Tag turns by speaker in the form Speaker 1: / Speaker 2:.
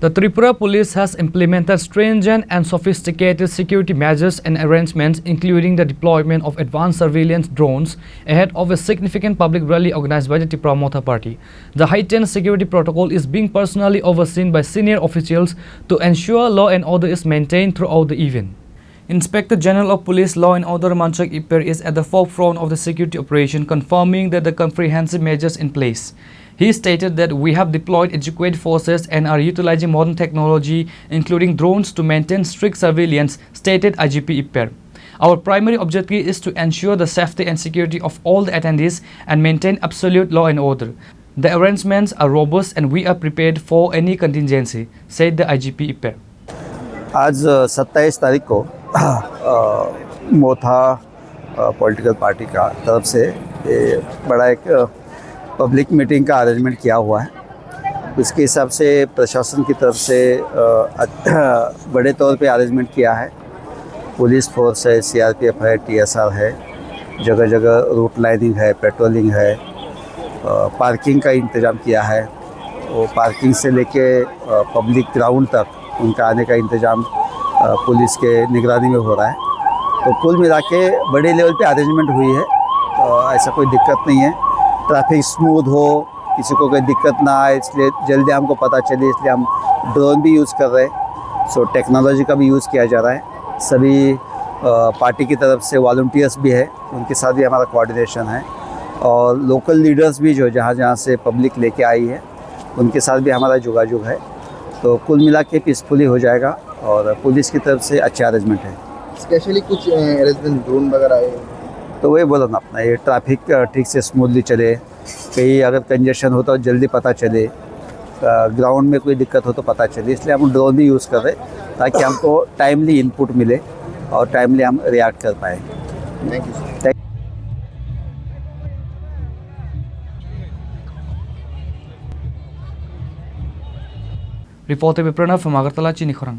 Speaker 1: The Tripura police has implemented stringent and sophisticated security measures and arrangements, including the deployment of advanced surveillance drones ahead of a significant public rally organized by the Tripura Motha Party. The heightened security protocol is being personally overseen by senior officials to ensure law and order is maintained throughout the event. Inspector General of Police Law and Order Manchak Iper is at the forefront of the security operation, confirming that the comprehensive measures in place. He stated that we have deployed adequate forces and are utilizing modern technology, including drones, to maintain strict surveillance, stated IGP Iper. Our primary objective is to ensure the safety and security of all the attendees and maintain absolute law and order. The arrangements are robust and we are prepared for any contingency, said the IGP Iper.
Speaker 2: आज 27 तारीख को मोथा political party का तरफ से बड़ा एक public meeting का arrangement किया हुआ है। इसके हिसाब से प्रशासन की तरफ से बड़े तौर पे अरेंजमेंट किया है। पुलिस फोर्स है, सीआरपीएफ है, टीएसआर है, जगह जगह रूट लाइनिंग है, पेट्रोलिंग है, पार्किंग का इंतज़ाम किया है। वो पार्किंग से लेके पब्लिक ग्राउंड तक उनका आने का इंतज़ाम पुलिस के निगरानी में हो रहा है। तो कुल मिला के बड़े लेवल पे अरेंजमेंट हुई है। ऐसा कोई दिक्कत नहीं है। ट्रैफिक स्मूथ हो, किसी को कोई दिक्कत ना आए, इसलिए जल्दी हमको पता चले, इसलिए हम ड्रोन भी यूज़ कर रहे हैं। सो टेक्नोलॉजी का भी यूज़ किया जा रहा है। सभी पार्टी की तरफ से वॉलंटियर्स भी है, उनके साथ भी हमारा कोऑर्डिनेशन है। और लोकल लीडर्स भी जो जहाँ जहाँ से पब्लिक लेके आई है, उनके साथ भी हमारा जोगाजोग है। तो कुल मिला के पीसफुली हो जाएगा और पुलिस की तरफ से अच्छा अरेंजमेंट है।
Speaker 3: स्पेशली कुछ अरेंजमेंट ड्रोन वगैरह आए
Speaker 2: तो वही बोला ना अपना, ये ट्रैफिक ठीक से स्मूथली चले, कहीं अगर कंजेशन हो तो जल्दी पता चले, ग्राउंड में कोई दिक्कत हो तो पता चले, इसलिए हम ड्रोन भी यूज़ कर रहे हैं ताकि हमको टाइमली इनपुट मिले और टाइमली हम रिएक्ट कर पाएँ।
Speaker 3: Thank you.
Speaker 1: Reported by Pranav from Agartala, Chini Khorang.